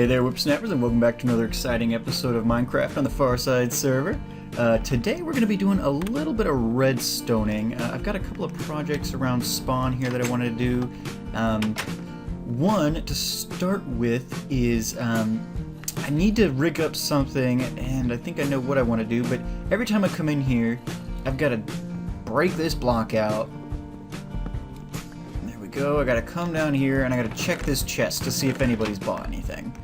Hey there, whipsnappers, and welcome back to another exciting episode of Minecraft on the Farside server. Today we're going to be doing a little bit of redstoning. I've got a couple of projects around spawn here that I wanted to do. One, to start with, is I need to rig up something, and I think I know what I want to do, but every time I come in here, I've got to break this block out. Go. I gotta come down here and I gotta check this chest to see if anybody's bought anything.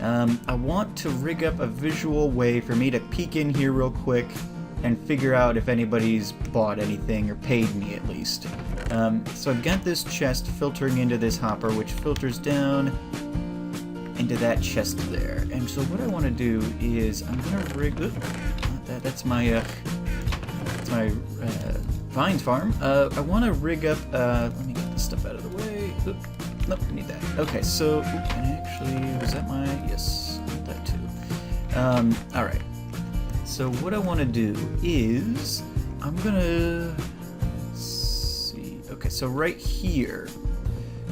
I want to rig up a visual way for me to peek in here real quick and figure out if anybody's bought anything or paid me at least. So I've got this chest filtering into this hopper, which filters down into that chest there. And so what I want to do is I'm gonna rig. That's my vines farm. I want to rig up. Let me get this stuff out of the way. Oop, nope, I need that. Okay, so and actually, was that my? Yes, I need that too. All right. So what I want to do is I'm gonna see. Okay, so right here,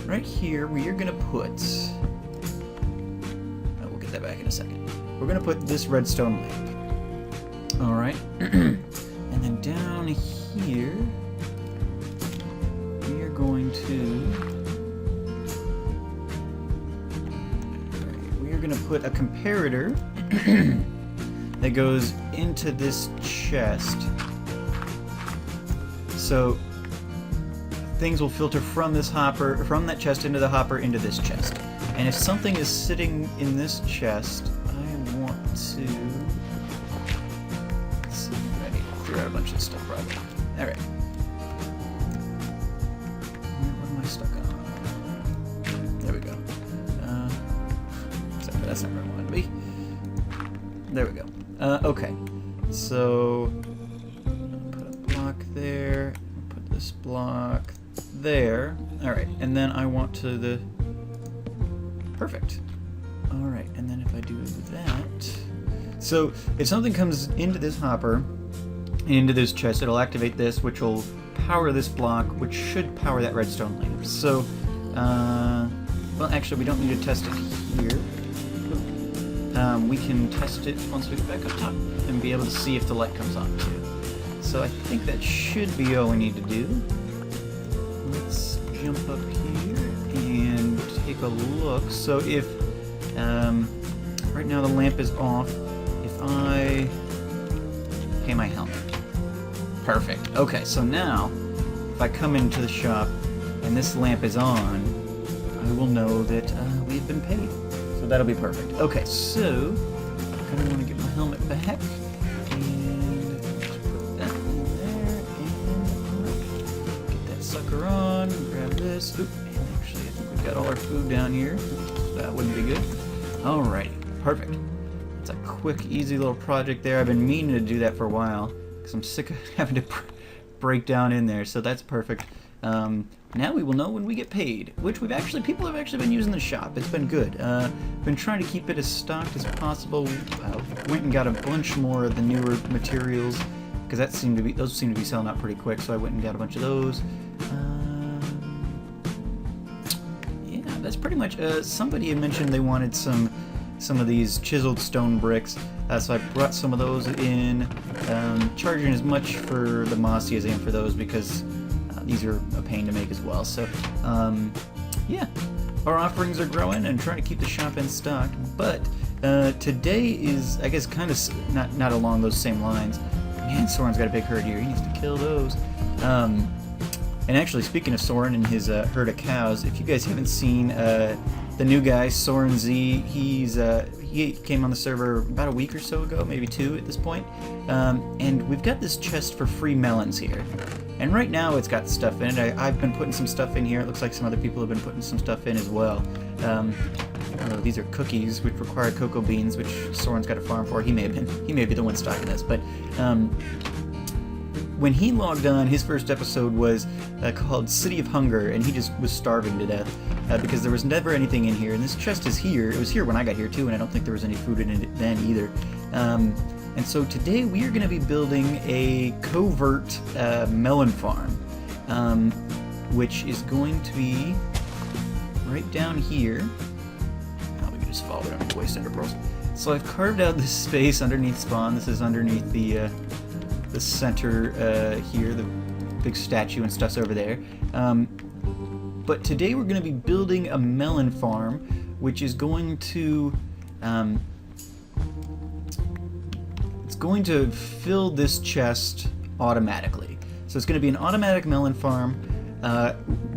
we are gonna put. Oh, we'll get that back in a second. We're gonna put this redstone lamp. All right, and then down here we are going to put a comparator that goes into this chest, so things will filter from this hopper, from that chest into the hopper into this chest. And if something is sitting in this chest, I want to clear out a bunch of stuff probably. Alright. What am I stuck on? There we go. That's not where I wanted to be. There we go. Okay. So, put a block there. Put this block there. Alright, and then I want to the... Perfect. Alright, and then if I do that... So, if something comes into this hopper, into this chest, it'll activate this, which will power this block, which should power that redstone lamp. So, well, actually, we don't need to test it here. We can test it once we get back up top and be able to see if the light comes on too. So I think that should be all we need to do. Let's jump up here and take a look. So if right now the lamp is off, if I pay my helmet. Perfect. Okay, so now if I come into the shop and this lamp is on, I will know that we've been paid. So that'll be perfect. Okay, so I kind of want to get my helmet back and just put that in there and get that sucker on. Grab this. Oop, and actually, I think we've got all our food down here. That wouldn't be good. Alrighty, perfect. It's a quick, easy little project there. I've been meaning to do that for a while because I'm sick of having to break down in there. So that's perfect. Now we will know when we get paid, which people have actually been using the shop. It's been good. Been trying to keep it as stocked as possible. Went and got a bunch more of the newer materials because those seem to be selling out pretty quick. So I went and got a bunch of those. Yeah, that's pretty much. Somebody had mentioned they wanted some of these chiseled stone bricks, so I brought some of those in. Charging as much for the mossy as I am for those because. These are a pain to make as well. So, yeah, our offerings are growing and trying to keep the shop in stock. But today is, I guess, kind of not along those same lines. Man, Soren's got a big herd here. He needs to kill those. And actually, speaking of Soren and his herd of cows, if you guys haven't seen the new guy, Soren Z, he came on the server about a week or so ago, maybe 2 at this point. And we've got this chest for free melons here. And right now it's got stuff in it. I've been putting some stuff in here. It looks like some other people have been putting some stuff in as well. These are cookies which require cocoa beans, which Soren's got a farm for. He may be the one stocking this, but when he logged on, his first episode was called City of Hunger, and he just was starving to death because there was never anything in here. And this chest is here. It was here when I got here too, and I don't think there was any food in it then either. And so today we are going to be building a covert melon farm, which is going to be right down here. Oh, we can just follow we don't need to waste ender pearls. So I've carved out this space underneath spawn. This is underneath the center here. The big statue and stuff's over there. But today we're going to be building a melon farm, which is going to it's going to fill this chest automatically. So it's going to be an automatic melon farm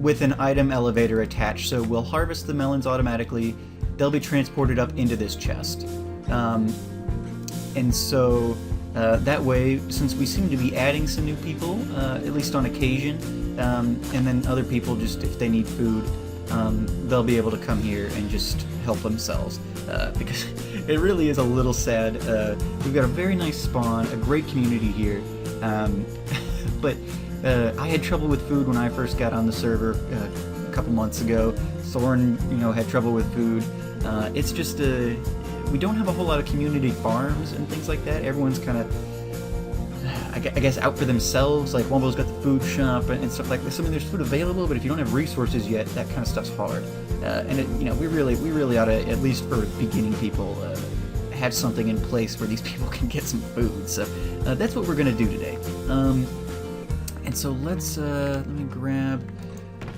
with an item elevator attached. So we'll harvest the melons automatically. They'll be transported up into this chest. And so that way, since we seem to be adding some new people, at least on occasion, and then other people, just if they need food, they'll be able to come here and just help themselves. Because it really is a little sad. We've got a very nice spawn, a great community here, but I had trouble with food when I first got on the server a couple months ago. Soren, had trouble with food. It's just we don't have a whole lot of community farms and things like that. Everyone's kind of, I guess, out for themselves. Like Wombo's got the food shop and stuff like this. I mean, there's food available, but if you don't have resources yet, that kind of stuff's hard. And we really ought to, at least for beginning people, have something in place where these people can get some food. So that's what we're gonna do today. And so let's let me grab,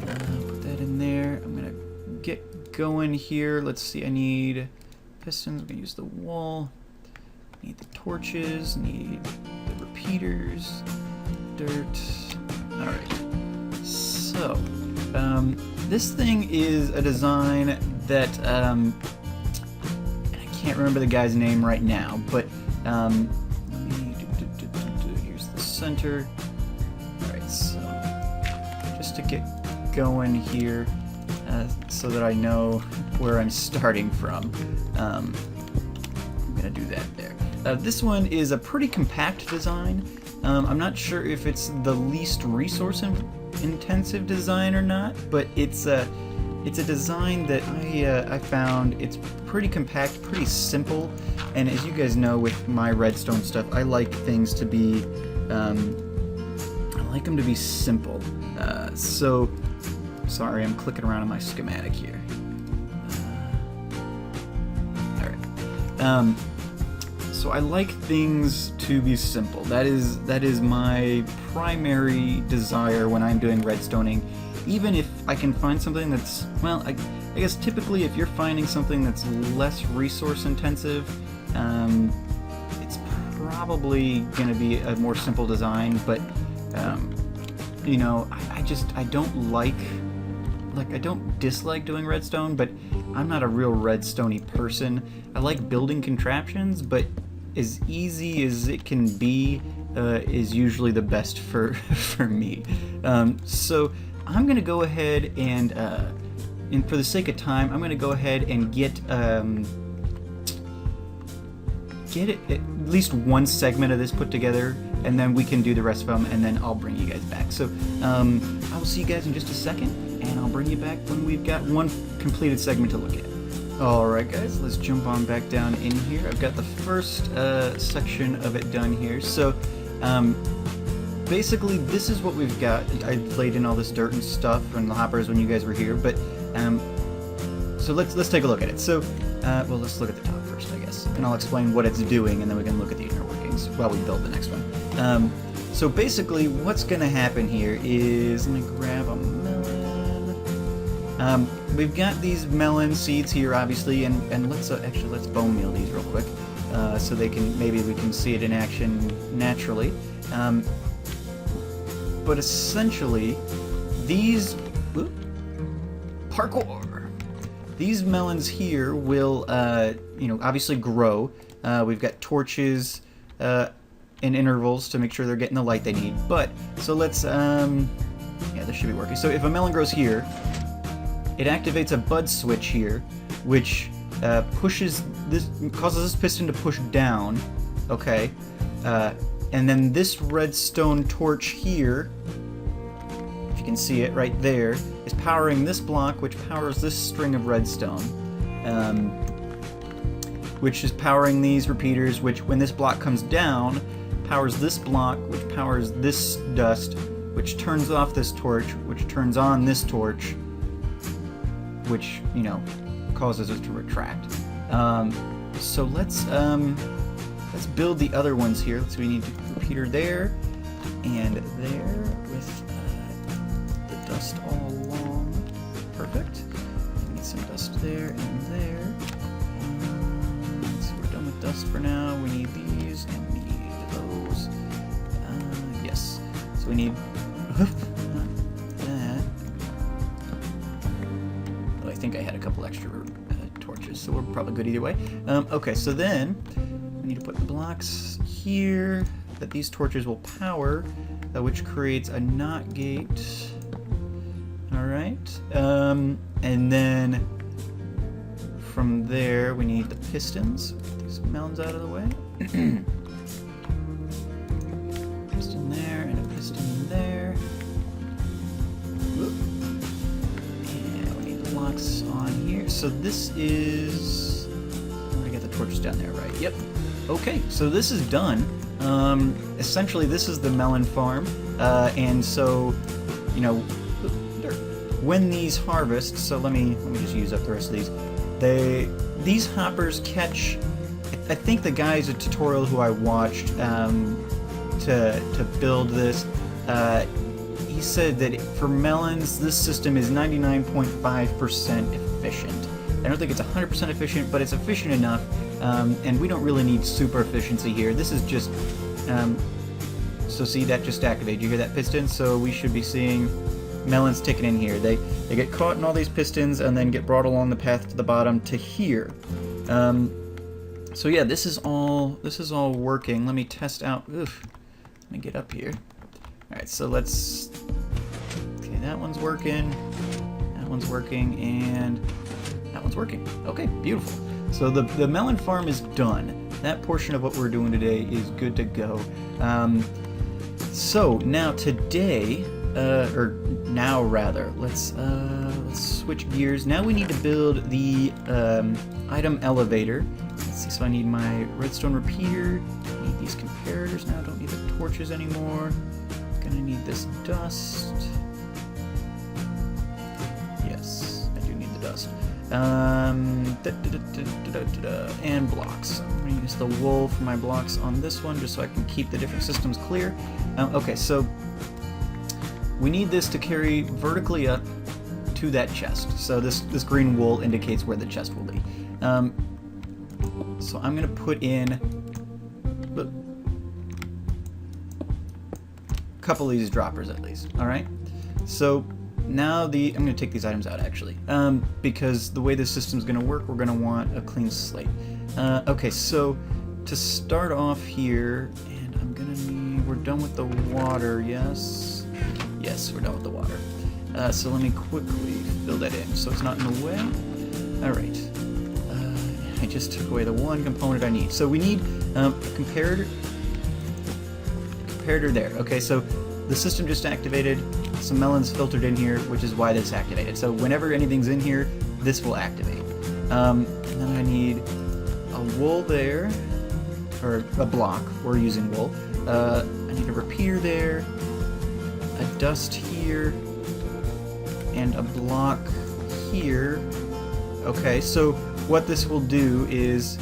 put that in there. I'm gonna get going here. Let's see. I need pistons. I'm gonna use the wool. Need the torches. Need the repeaters. Dirt. All right. So this thing is a design that and I can't remember the guy's name right now, but here's the center. All right. So just to get going here, so that I know where I'm starting from. I'm gonna do that there. This one is a pretty compact design. I'm not sure if it's the least resource intensive design or not, but it's a design that I found. It's pretty compact, pretty simple, and as you guys know with my redstone stuff, I like things to be I like them to be simple. So sorry, I'm clicking around on my schematic here. Alright. So I like things to be simple. That is my primary desire when I'm doing redstoning. Even if I can find something that's, well, I guess typically if you're finding something that's less resource intensive, it's probably going to be a more simple design, but I don't I don't dislike doing redstone, but I'm not a real redstoney person. I like building contraptions, but as easy as it can be is usually the best for me. So I'm gonna go ahead and for the sake of time, I'm gonna go ahead and get it at least one segment of this put together, and then we can do the rest of them, and then I'll bring you guys back. So I will see you guys in just a second, and I'll bring you back when we've got one completed segment to look at. Alright guys, let's jump on back down in here. I've got the first section of it done here. So basically this is what we've got. I laid in all this dirt and stuff and the hoppers when you guys were here, but so let's take a look at it. So well, let's look at the top first, I guess, and I'll explain what it's doing, and then we can look at the inner workings while we build the next one. So basically what's going to happen here is, let me grab a melon. We've got these melon seeds here, obviously, and let's actually let's bone meal these real quick, so maybe we can see it in action naturally. But essentially, these these melons here will, obviously grow. We've got torches in intervals to make sure they're getting the light they need. But so let's, yeah, this should be working. So if a melon grows here, it activates a bud switch here, which causes this piston to push down. Okay, and then this redstone torch here, if you can see it right there, is powering this block, which powers this string of redstone, which is powering these repeaters, which when this block comes down, powers this block, which powers this dust, which turns off this torch, which turns on this torch, which, causes it to retract. So let's build the other ones here. So we need a repeater there and there with the dust all along. Perfect. We need some dust there and there. So we're done with dust for now. We need these and we need those. Yes. So we need that. Well, I think I had a couple extra torches, so we're probably good either way. Okay, so then we need to put the blocks here that these torches will power, which creates a NOT gate. Alright, and then from there we need the pistons. Put these melons out of the way. Piston there and a piston there. Whoop. And we need the blocks on here. So this is... I got the torches down there, right? Yep. Okay, so this is done. Essentially this is the melon farm, and so, you know, when these harvest, so let me just use up the rest of these. These hoppers catch, I think the guy's a tutorial who I watched to build this. He said that for melons, this system is 99.5% efficient. I don't think it's 100% efficient, but it's efficient enough, and we don't really need super efficiency here. This is just, so see, that just activated. You hear that piston? So we should be seeing melons ticking in here. They get caught in all these pistons and then get brought along the path to the bottom to here. So yeah, this is all working. Let me test out. Oof. Let me get up here. All right, so let's. Okay, that one's working. That one's working, and that one's working. Okay, beautiful. So the melon farm is done. That portion of what we're doing today is good to go. So now today, or now rather, let's switch gears. Now we need to build the item elevator. Let's see. So I need my redstone repeater. I need these comparators now. I don't need the torches anymore. Gonna need this dust. Yes, I do need the dust. And blocks. I'm going to use the wool for my blocks on this one just so I can keep the different systems clear. Okay, so we need this to carry vertically up to that chest. So this green wool indicates where the chest will be. So I'm going to put in a couple of these droppers at least. All right. So now I'm going to take these items out actually, because the way this system's going to work, we're going to want a clean slate. Okay, so to start off here, and I'm going to need, we're done with the water, yes? Yes, we're done with the water. So let me quickly fill that in so it's not in the way. All right. I just took away the one component I need. So we need a comparator there. Okay, so the system just activated. Some melons filtered in here, which is why this activated. So whenever anything's in here, this will activate. And then I need a wool there, or a block. We're using wool. I need a repeater there, a dust here, and a block here. Okay, so what this will do is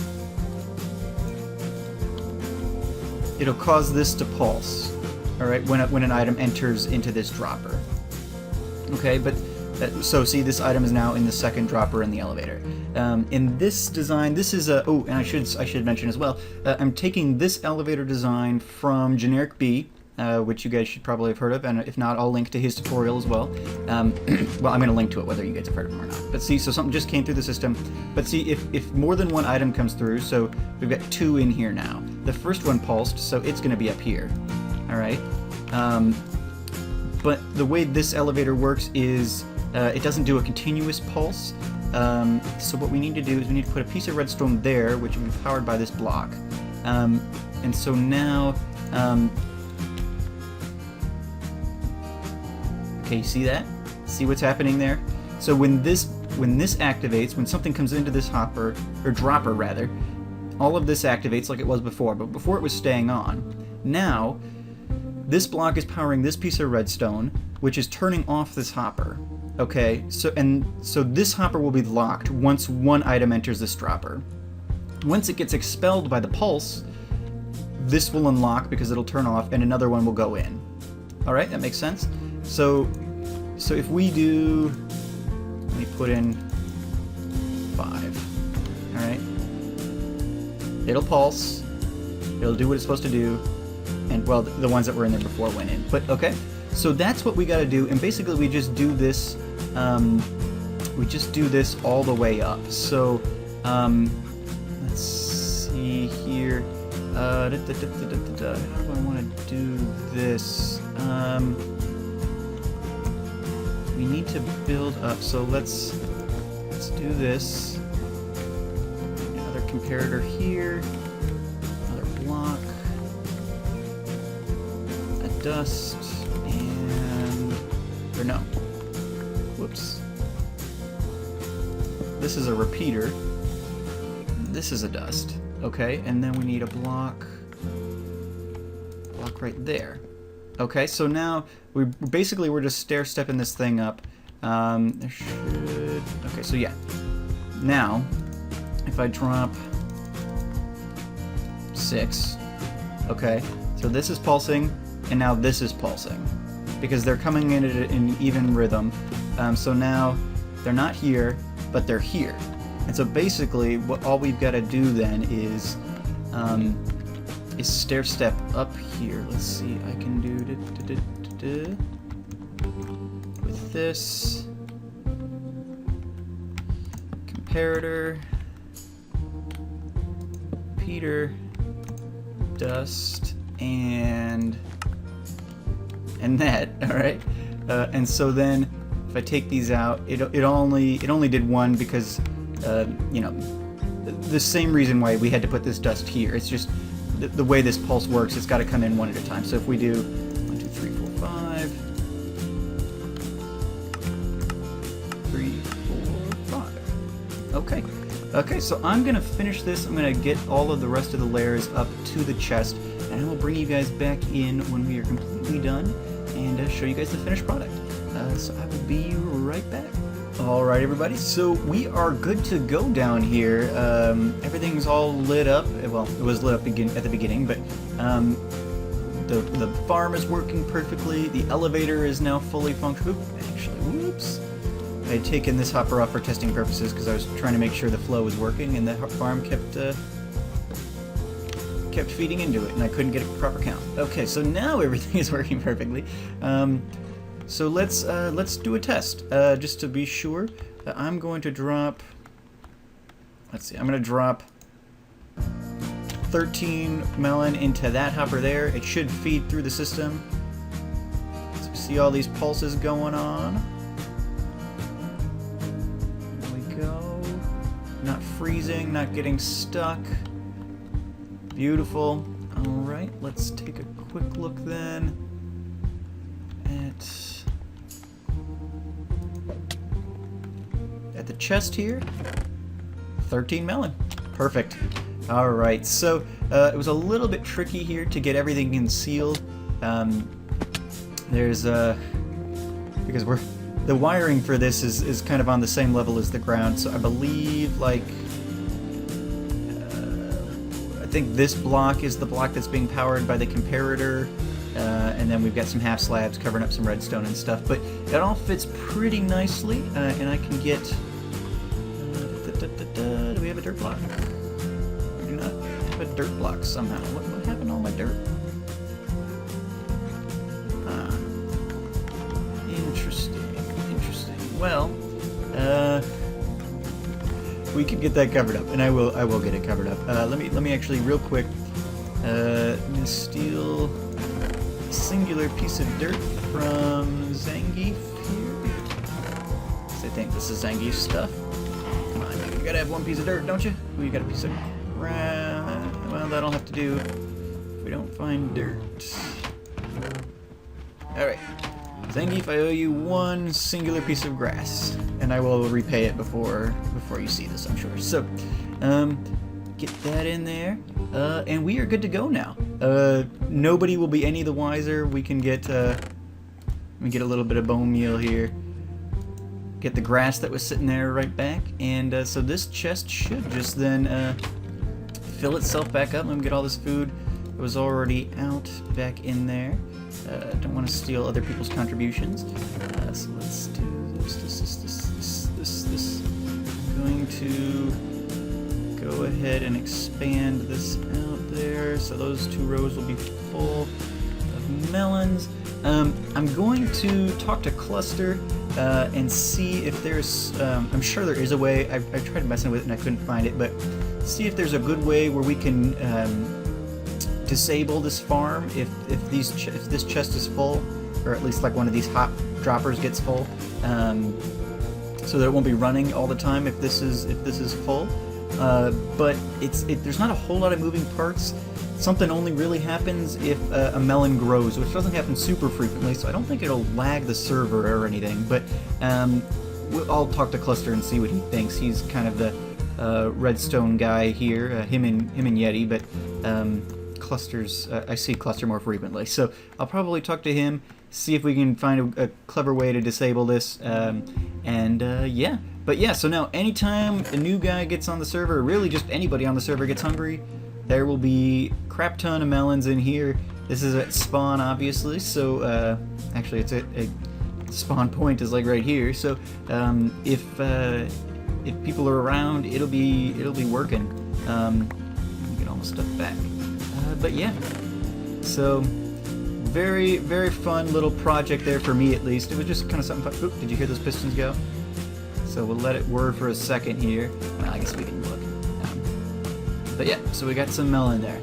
it'll cause this to pulse. All right, when an item enters into this dropper. Okay, but so see, this item is now in the second dropper in the elevator. In this design, this is a and I should mention as well. I'm taking this elevator design from Generic B, which you guys should probably have heard of, and if not, I'll link to his tutorial as well. Well, I'm going to link to it whether you guys have heard of him or not. But see, so something just came through the system. But see, if more than one item comes through, so we've got two in here now. The first one pulsed, so it's going to be up here. All right, but the way this elevator works is it doesn't do a continuous pulse. So what we need to do is we need to put a piece of redstone there, which will be powered by this block. And so now, okay, you see that? See what's happening there? So when this activates, when something comes into this hopper, or dropper rather, all of this activates like it was before, but before it was staying on. Now, this block is powering this piece of redstone, which is turning off this hopper. Okay, so this hopper will be locked once one item enters this dropper. Once it gets expelled by the pulse, this will unlock because it'll turn off, and another one will go in. All right, that makes sense. So if we do, let me put in 5. All right, it'll pulse. It'll do what it's supposed to do, and well, the ones that were in there before went in. But okay, so that's what we got to do, and basically we just do this. All the way up. So let's see here. How do I want to do this? We need to build up. So let's do this. Another comparator here. Another block. A dust and no. Whoops. This is a repeater. This is a dust. Okay, and then we need a block right there. Okay, so now we're just stair-stepping this thing up. There should... Okay, so yeah. Now, if I drop 6, okay, so this is pulsing, and now this is pulsing, because they're coming in at an even rhythm. So now they're not here, but they're here. And so basically, all we've got to do then is stair step up here. Let's see, I can do with this comparator, Peter, dust, and that. All right, and so then if I take these out, it only did one because. You know, the same reason why we had to put this dust here. It's just the way this pulse works. It's got to come in one at a time. So if we do 1, 2, 3, 4, 5, 3, 4, 5. Okay. Okay. So I'm gonna finish this. I'm gonna get all of the rest of the layers up to the chest, and I will bring you guys back in when we are completely done and show you guys the finished product. So I will be right back. Alright everybody, so we are good to go down here. Everything's all lit up. Well, it was lit up at the beginning, but the farm is working perfectly. The elevator is now fully functional. Actually, whoops. I had taken this hopper off for testing purposes because I was trying to make sure the flow was working, and the farm kept feeding into it, and I couldn't get a proper count. Okay, so now everything is working perfectly. So let's do a test, just to be sure. I'm going to drop, let's see, I'm going to drop 13 melon into that hopper there. It should feed through the system. So see all these pulses going on. There we go. Not freezing, not getting stuck. Beautiful. Alright, let's take a quick look then at the chest here. 13 melon. Perfect. Alright, so it was a little bit tricky here to get everything concealed. There's because the wiring for this is kind of on the same level as the ground, so I believe like I think this block is the block that's being powered by the comparator, and then we've got some half slabs covering up some redstone and stuff, but it all fits pretty nicely, and I can get do we have a dirt block? We do not have a dirt block somehow. What happened to all my dirt? Interesting. Well, we could get that covered up, and I will get it covered up. Let me actually real quick. I'm gonna steal a singular piece of dirt from Zangiefx here. I think this is Zangiefx stuff. Come on, you gotta have one piece of dirt, don't you? We got a piece of grass. Well, that'll have to do if we don't find dirt. Alright. Zangiefx, I owe you one singular piece of grass, and I will repay it before you see this, I'm sure. So, get that in there, and we are good to go now. Nobody will be any the wiser. We can get a little bit of bone meal here. Get the grass that was sitting there right back, and so this chest should just then fill itself back up. Let me get all this food that was already out back in there. Don't want to steal other people's contributions. So let's do this. I'm going to go ahead and expand this out there. So those 2 rows will be full of melons. I'm going to talk to Cluster and see if there's, I'm sure there is a way, I tried messing with it and I couldn't find it, but see if there's a good way where we can disable this farm if this chest is full, or at least like one of these hop droppers gets full, so that it won't be running all the time if this is full. But there's not a whole lot of moving parts. Something only really happens if a melon grows, which doesn't happen super frequently, so I don't think it'll lag the server or anything, but I'll talk to Cluster and see what he thinks. He's kind of the redstone guy here, him and Yeti, but Cluster's, I see Cluster more frequently, so I'll probably talk to him, see if we can find a clever way to disable this, yeah. But yeah, so now anytime a new guy gets on the server, or really just anybody on the server gets hungry, there will be a crap ton of melons in here. This is at spawn, obviously, so actually it's a spawn point is like right here. So if people are around, it'll be working. Let me get all my stuff back. But yeah, so very, very fun little project there for me, at least. It was just kind of something fun. Oop, did you hear those pistons go? So we'll let it whir for a second here. Well, I guess we can look. But yeah, so we got some melon there.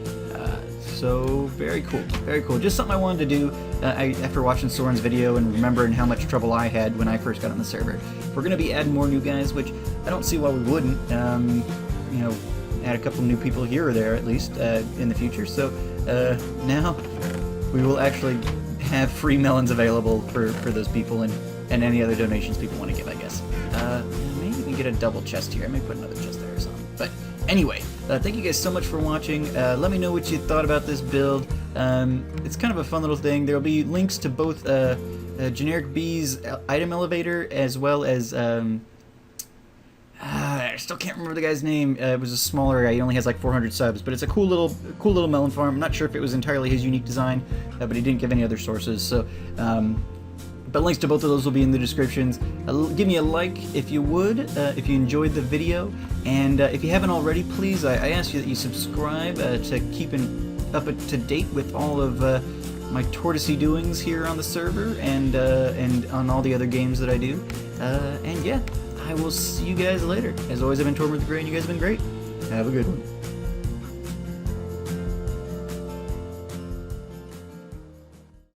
So very cool, very cool. Just something I wanted to do after watching Soren's video and remembering how much trouble I had when I first got on the server. We're gonna be adding more new guys, which I don't see why we wouldn't. You know, add a couple new people here or there at least in the future. So now we will actually have free melons available for those people and any other donations people want to give, I guess. Maybe we can get a double chest here. I may put another chest there or something. But anyway, thank you guys so much for watching. Let me know what you thought about this build. It's kind of a fun little thing. There will be links to both Generic B's item elevator as well as I still can't remember the guy's name. It was a smaller guy. He only has like 400 subs, but it's a cool little melon farm. I'm not sure if it was entirely his unique design, but he didn't give any other sources. So, but links to both of those will be in the descriptions. Give me a like if you would, if you enjoyed the video, and if you haven't already, please, I ask you that you subscribe to keep up to date with all of my Tortoise doings here on the server and on all the other games that I do. And yeah, I will see you guys later. As always, I've been Tortoise with the Gray, and you guys have been great. Have a good one.